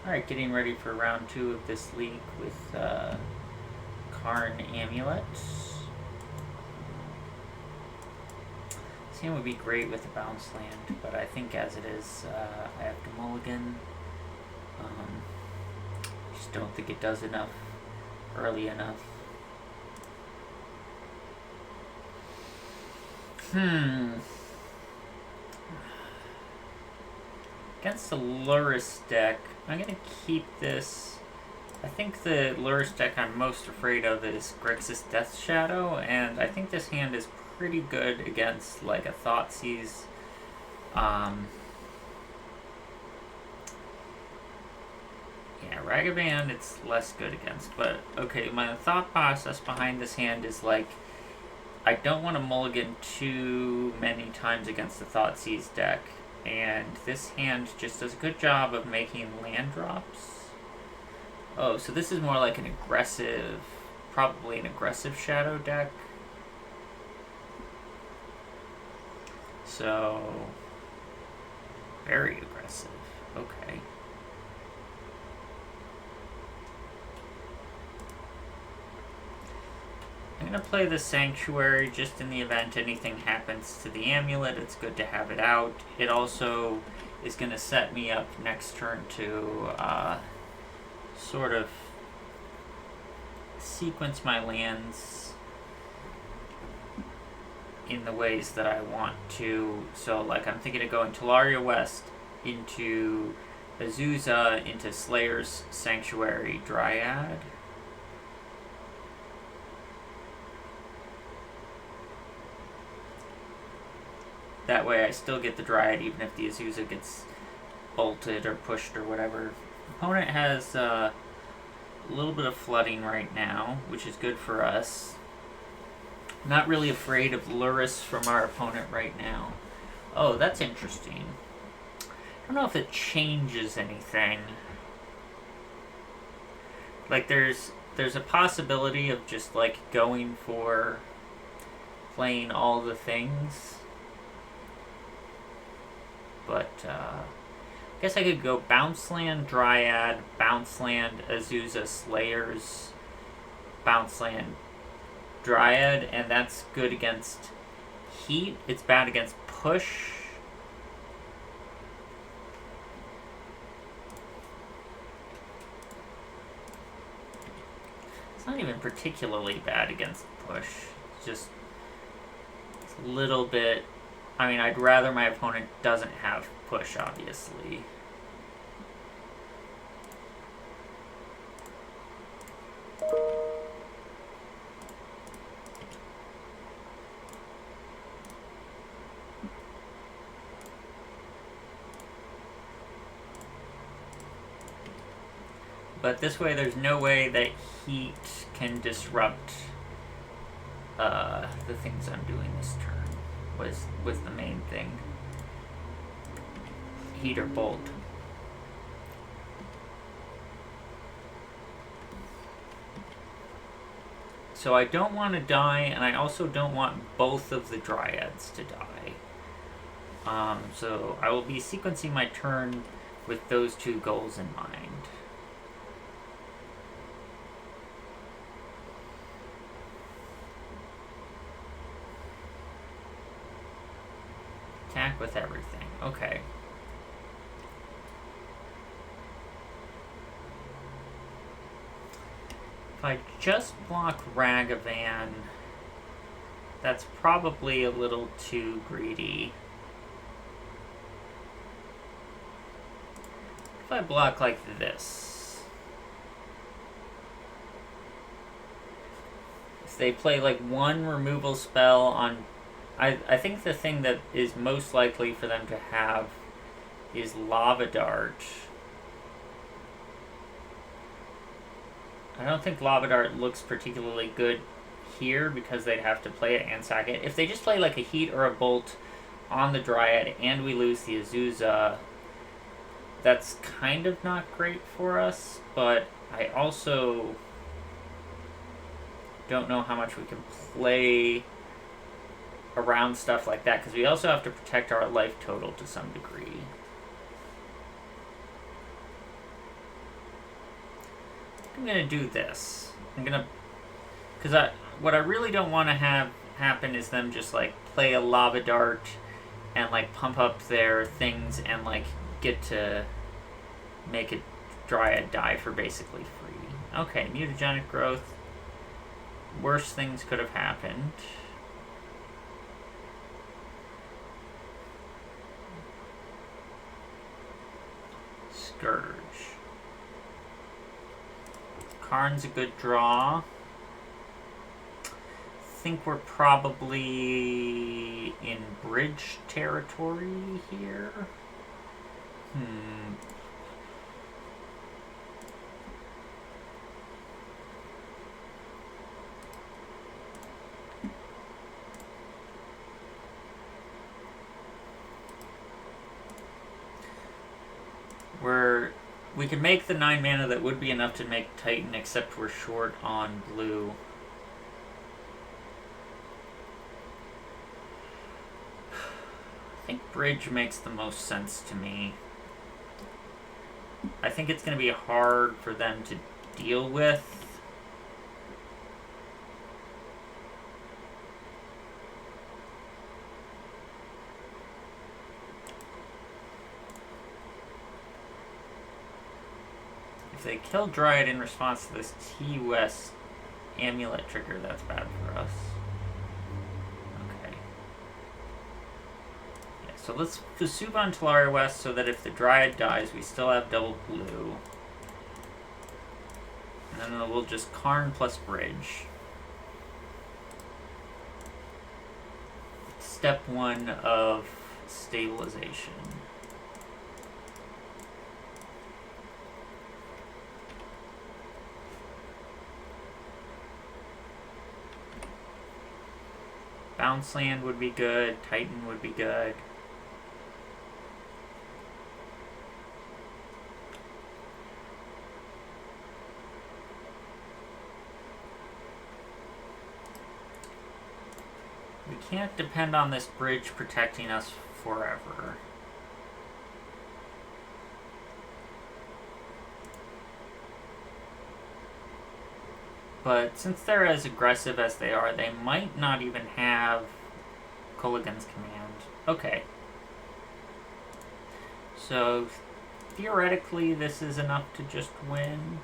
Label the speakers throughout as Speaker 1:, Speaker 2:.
Speaker 1: Alright, getting ready for round 2 of this league with Karn Amulet. This hand would be great with a bounce land, but I think as it is, I have to mulligan. Just don't think it does enough early enough. Against the Luris deck, I'm going to keep this. I think the Luris deck I'm most afraid of is Grixis Death Shadow, and I think this hand is pretty good against like a Thoughtseize. Yeah, Ragavan it's less good against, but okay, my thought process behind this hand is like, I don't want to mulligan too many times against the Thoughtseize deck. And this hand just does a good job of making land drops. Oh, so this is more like an aggressive, probably an aggressive shadow deck. So, very aggressive. Okay. I'm going to play the Sanctuary just in the event anything happens to the Amulet. It's good to have it out. It also is going to set me up next turn to sort of sequence my lands in the ways that I want to. So, like, I'm thinking of going Talaria West into Azusa, into Slayer's Sanctuary Dryad. That way I still get the Dryad even if the Azusa gets bolted or pushed or whatever. Opponent has a little bit of flooding right now, which is good for us. Not really afraid of Luris from our opponent right now. Oh, that's interesting. I don't know if it changes anything. Like there's a possibility of just like going for playing all the things. But I guess I could go Bounce Land, Dryad, Bounce Land, Azusa, Slayers, Bounce Land, Dryad, and that's good against Heat. It's bad against Push. It's not even particularly bad against Push. It's just a little bit. I mean, I'd rather my opponent doesn't have Push, obviously. But this way, there's no way that Heat can disrupt the things I'm doing this turn. Was the main thing. Heat or Bolt. So I don't want to die, and I also don't want both of the Dryads to die. So I will be sequencing my turn with those two goals in mind. Attack with everything. Okay. If I just block Ragavan, that's probably a little too greedy. If I block like this, if they play like one removal spell on, I think the thing that is most likely for them to have is Lava Dart. I don't think Lava Dart looks particularly good here because they'd have to play it and sack it. If they just play like a Heat or a Bolt on the Dryad and we lose the Azusa, that's kind of not great for us, but I also don't know how much we can play around stuff like that, because we also have to protect our life total to some degree. I'm gonna do this. I'm gonna, because what I really don't want to have happen is them just like play a lava dart and like pump up their things and like get to make a Dryad die for basically free. Okay, mutagenic growth. Worse things could have happened. Scourge. Karn's a good draw. Think we're probably in bridge territory here. We could make the 9 mana that would be enough to make Titan, except we're short on blue. I think bridge makes the most sense to me. I think it's going to be hard for them to deal with. If they kill Dryad in response to this T-West Amulet trigger, that's bad for us. Okay. Yeah, so let's Vesuvan Talaria West so that if the Dryad dies, we still have double blue. And then we'll just Karn plus bridge. Step 1 of stabilization. Bounce land would be good. Titan would be good. We can't depend on this bridge protecting us forever. But since they're as aggressive as they are, they might not even have Kolaghan's command. Okay. So, theoretically, this is enough to just win.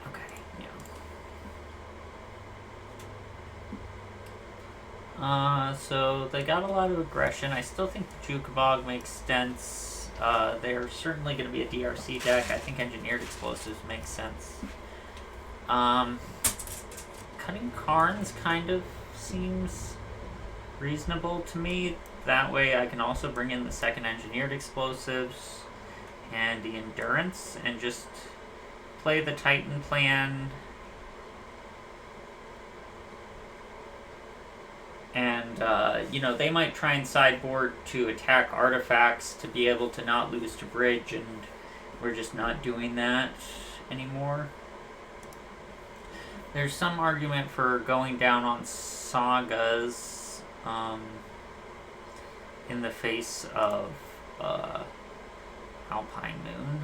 Speaker 1: Okay, yeah. So they got a lot of aggression. I still think the Jukabog makes sense. They're certainly going to be a DRC deck. I think Engineered Explosives makes sense. Cutting Karns kind of seems reasonable to me. That way I can also bring in the second Engineered Explosives and the Endurance and just play the Titan plan. And, they might try and sideboard to attack artifacts to be able to not lose to bridge, and we're just not doing that anymore. There's some argument for going down on sagas in the face of Alpine Moon.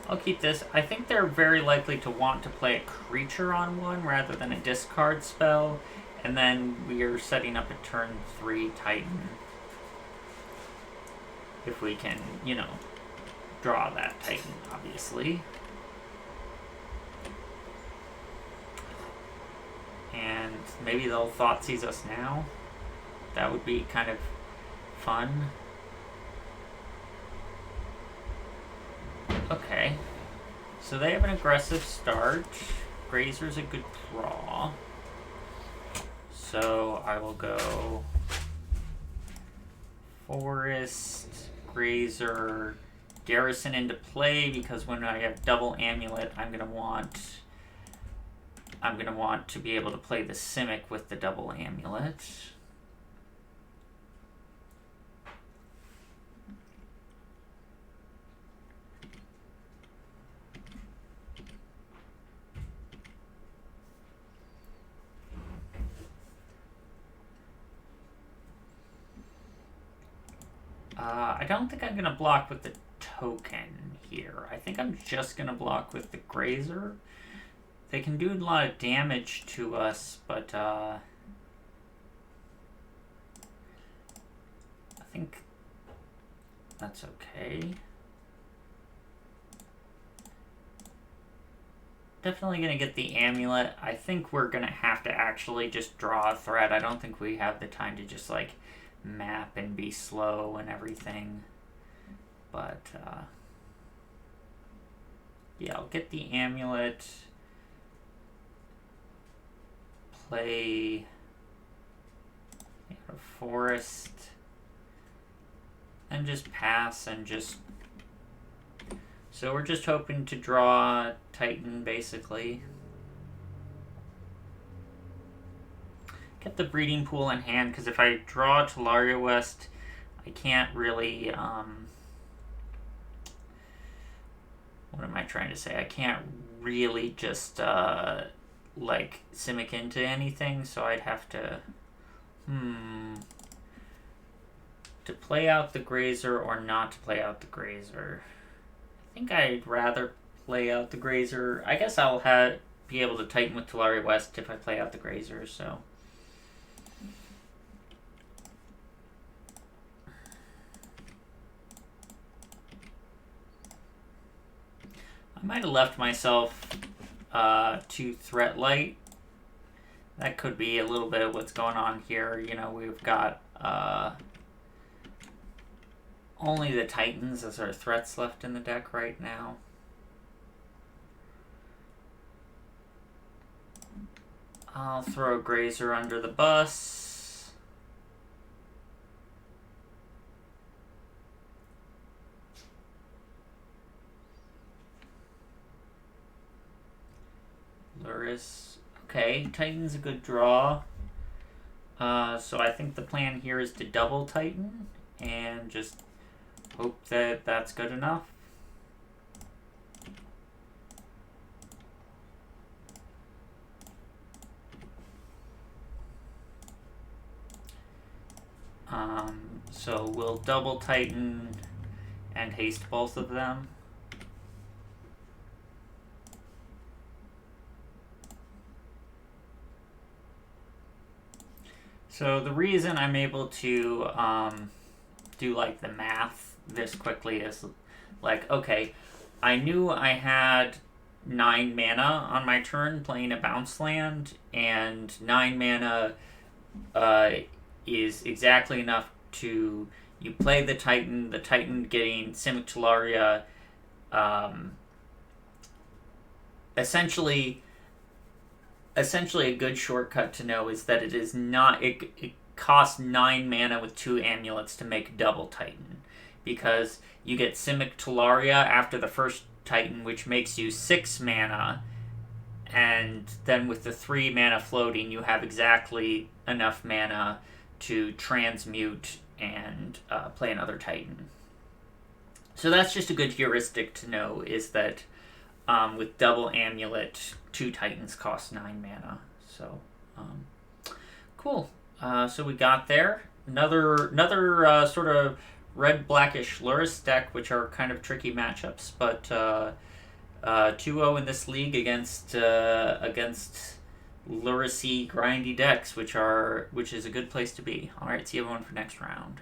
Speaker 1: I'll keep this. I think they're very likely to want to play a creature on one rather than a discard spell. And then we are setting up a turn 3 Titan. If we can, draw that Titan, obviously. And maybe they'll Thoughtseize us now. That would be kind of fun. Okay, so they have an aggressive start. Grazer's a good draw. So I will go Forest, Grazer, Garrison into play because when I have double Amulet, I'm gonna want to be able to play the Simic with the double Amulet. I don't think I'm gonna block with the token here. I think I'm just gonna block with the Grazer. They can do a lot of damage to us, but I think that's okay. Definitely going to get the Amulet. I think we're going to have to actually just draw a threat. I don't think we have the time to just, like, map and be slow and everything. But, yeah, I'll get the Amulet. Play a Forest. And just pass and just... So we're just hoping to draw Titan, basically. Get the breeding pool in hand, because if I draw Talaria West, I can't really, what am I trying to say? I can't really just, like, Simic into anything, so I'd have to, to play out the Grazer or not to play out the Grazer. I think I'd rather play out the Grazer. I guess I'll be able to Titan with Talaria West if I play out the Grazer, so. I might have left myself to Threat Light. That could be a little bit of what's going on here. You know, we've got only the Titans as our threats left in the deck right now. I'll throw Grazer under the bus. Luris. Okay, Titan's a good draw. So I think the plan here is to double Titan and just hope that that's good enough. So we'll double Titan and haste both of them. So the reason I'm able to do like the math this quickly is like, okay, I knew I had 9 mana on my turn playing a bounce land, and 9 mana is exactly enough to, you play the Titan getting Simic Talaria, essentially a good shortcut to know is that it is not, it costs 9 mana with 2 amulets to make double Titan, because you get Simic Talaria after the first Titan, which makes you 6 mana, and then with the 3 mana floating, you have exactly enough mana to transmute and play another Titan. So that's just a good heuristic to know, is that with double Amulet, 2 Titans cost 9 mana. So, cool. So we got there. Another sort of red-blackish Luris deck, which are kind of tricky matchups, but 2-0 in this league against Luris-y, grindy decks, which is a good place to be. All right, see everyone for next round.